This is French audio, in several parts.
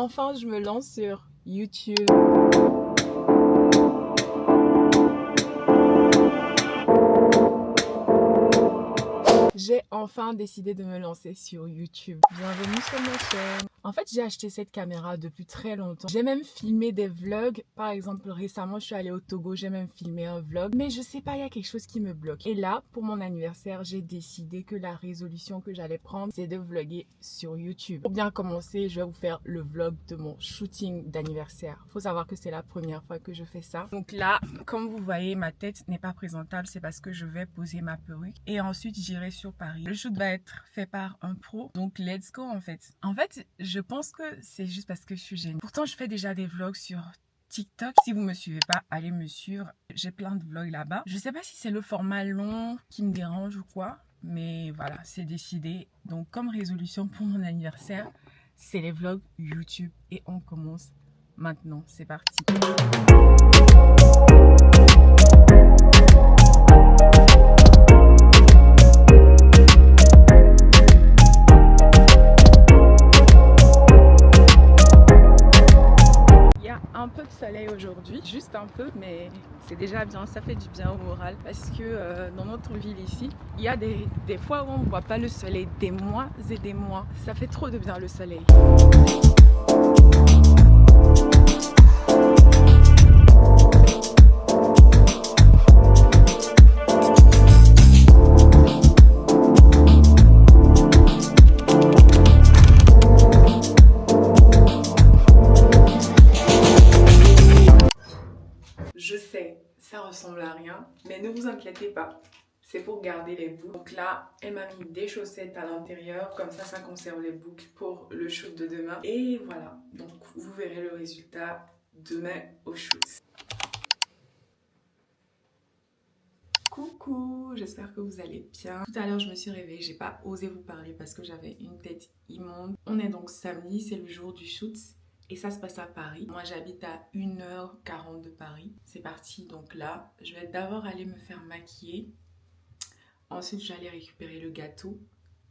Enfin, je me lance sur YouTube. J'ai enfin décidé de me lancer sur YouTube. Bienvenue sur ma chaîne. En fait, j'ai acheté cette caméra depuis très longtemps. J'ai même filmé des vlogs. Par exemple, récemment, je suis allée au Togo. J'ai même filmé un vlog. Mais je sais pas, il y a quelque chose qui me bloque. Et là, pour mon anniversaire, j'ai décidé que la résolution que j'allais prendre, c'est de vlogger sur YouTube. Pour bien commencer, je vais vous faire le vlog de mon shooting d'anniversaire. Faut savoir que c'est la première fois que je fais ça. Donc là, comme vous voyez, ma tête n'est pas présentable. C'est parce que je vais poser ma perruque. Et ensuite, j'irai sur Paris. Le shoot va être fait par un pro. Donc, let's go en fait. En fait, je pense que c'est juste parce que je suis gênée. Pourtant, je fais déjà des vlogs sur TikTok. Si vous me suivez pas, allez me suivre. J'ai plein de vlogs là-bas. Je sais pas si c'est le format long qui me dérange ou quoi. Mais voilà, c'est décidé. Donc, comme résolution pour mon anniversaire, c'est les vlogs YouTube. Et on commence maintenant. C'est parti. Un peu de soleil aujourd'hui, juste un peu, mais c'est déjà bien, ça fait du bien au moral parce que dans notre ville ici, il y a des fois où on ne voit pas le soleil, des mois et des mois. Ça fait trop de bien le soleil. Je sais, ça ressemble à rien, mais ne vous inquiétez pas, c'est pour garder les boucles. Donc là, elle m'a mis des chaussettes à l'intérieur, comme ça conserve les boucles pour le shoot de demain. Et voilà, donc vous verrez le résultat demain au shoot. Coucou, j'espère que vous allez bien. Tout à l'heure, je me suis réveillée, j'ai pas osé vous parler parce que j'avais une tête immonde. On est donc samedi, c'est le jour du shoot. Et ça se passe à Paris. Moi, j'habite à 1h40 de Paris. C'est parti. Donc là, je vais d'abord aller me faire maquiller. Ensuite, je vais aller récupérer le gâteau.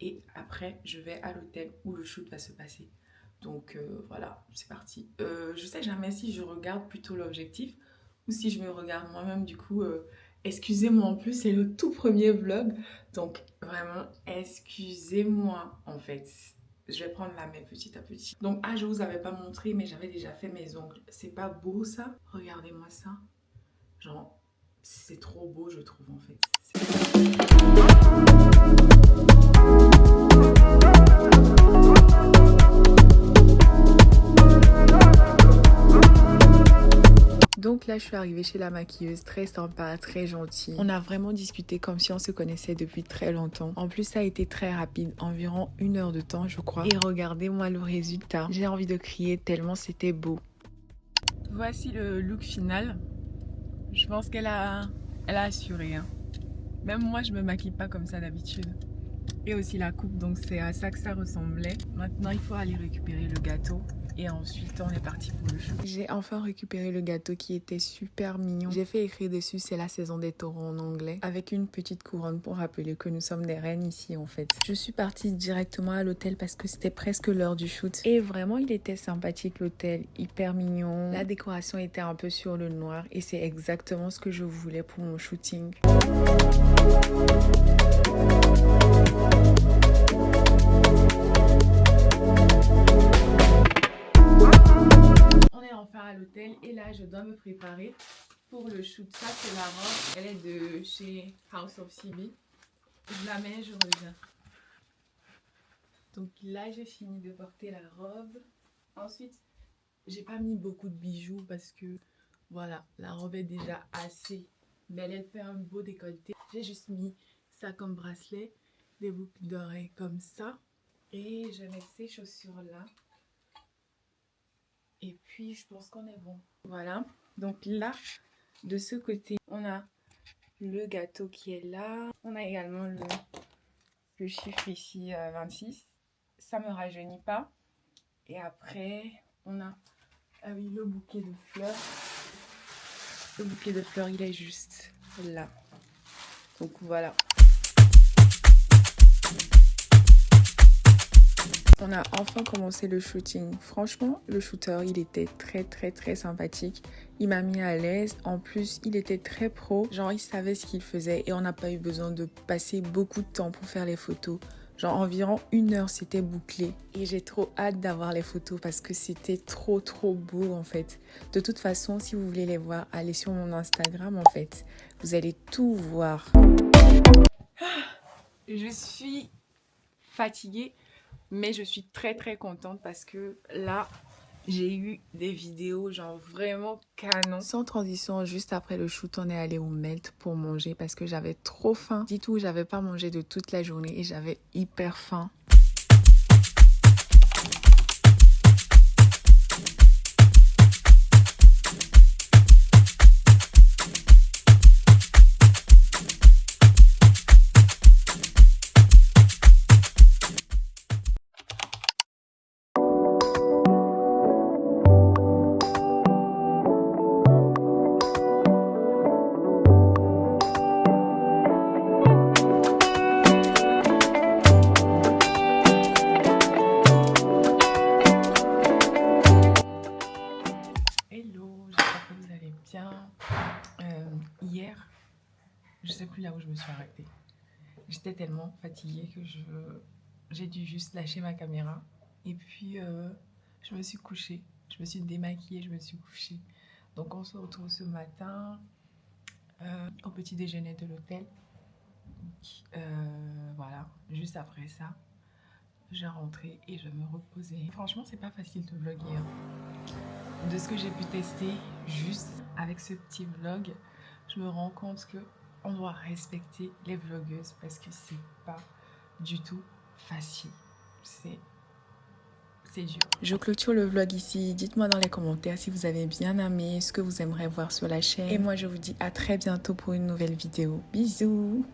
Et après, je vais à l'hôtel où le shoot va se passer. Donc voilà, c'est parti. Je sais jamais si je regarde plutôt l'objectif ou si je me regarde moi-même. Du coup, excusez-moi en plus, c'est le tout premier vlog. Donc vraiment, excusez-moi en fait. Je vais prendre la main petit à petit. Donc, je vous avais pas montré, mais j'avais déjà fait mes ongles. C'est pas beau, ça? Regardez-moi ça. Genre, c'est trop beau, je trouve, en fait. Donc là, je suis arrivée chez la maquilleuse, très sympa, très gentille. On a vraiment discuté comme si on se connaissait depuis très longtemps. En plus, ça a été très rapide, environ 1 heure de temps, je crois. Et regardez-moi le résultat. J'ai envie de crier tellement c'était beau. Voici le look final. Je pense qu'elle a assuré. Hein. Même moi, je me maquille pas comme ça d'habitude. Et aussi la coupe, donc c'est à ça que ça ressemblait. Maintenant, il faut aller récupérer le gâteau. Et ensuite, on est parti pour le shoot. J'ai enfin récupéré le gâteau qui était super mignon. J'ai fait écrire dessus, c'est la saison des taureaux en anglais. Avec une petite couronne pour rappeler que nous sommes des reines ici en fait. Je suis partie directement à l'hôtel parce que c'était presque l'heure du shoot. Et vraiment, il était sympathique l'hôtel, hyper mignon. La décoration était un peu sur le noir. Et c'est exactement ce que je voulais pour mon shooting. Enfin à l'hôtel et là je dois me préparer pour le shoot. Ça c'est la robe, elle est de chez House of CB. Je la mets, je reviens. Donc là j'ai fini de porter la robe. Ensuite j'ai pas mis beaucoup de bijoux parce que voilà, la robe est déjà assez belle, elle fait un beau décolleté. J'ai juste mis ça comme bracelet, des boucles d'oreilles comme ça et je mets ces chaussures là. Et puis, je pense qu'on est bon. Voilà. Donc là, de ce côté, on a le gâteau qui est là. On a également le chiffre ici, 26. Ça ne me rajeunit pas. Et après, on a oui, le bouquet de fleurs. Le bouquet de fleurs, il est juste là. Donc voilà. On a enfin commencé le shooting. Franchement, le shooter, il était très sympathique. Il m'a mis à l'aise. En plus, il était très pro. Genre, il savait ce qu'il faisait et on n'a pas eu besoin de passer beaucoup de temps pour faire les photos. Genre, environ 1 heure, c'était bouclé. Et j'ai trop hâte d'avoir les photos parce que c'était trop beau en fait. De toute façon, si vous voulez les voir, allez sur mon Instagram en fait. Vous allez tout voir. Je suis fatiguée. Mais je suis très contente parce que là, j'ai eu des vidéos genre vraiment canon. Sans transition, juste après le shoot, on est allé au Melt pour manger parce que j'avais trop faim. Dis-toi, j'avais pas mangé de toute la journée et j'avais hyper faim. Hier, je sais plus là où je me suis arrêtée. J'étais tellement fatiguée que j'ai dû juste lâcher ma caméra. Et puis, je me suis couchée. Je me suis démaquillée, je me suis couchée. Donc, on se retrouve ce matin au petit déjeuner de l'hôtel. Voilà, juste après ça, j'ai rentré et je me reposais. Franchement, c'est pas facile de vlogger. De ce que j'ai pu tester, juste avec ce petit vlog, je me rends compte que on doit respecter les vlogueuses parce que c'est pas du tout facile. C'est dur. Je clôture le vlog ici. Dites-moi dans les commentaires si vous avez bien aimé, ce que vous aimeriez voir sur la chaîne. Et moi, je vous dis à très bientôt pour une nouvelle vidéo. Bisous!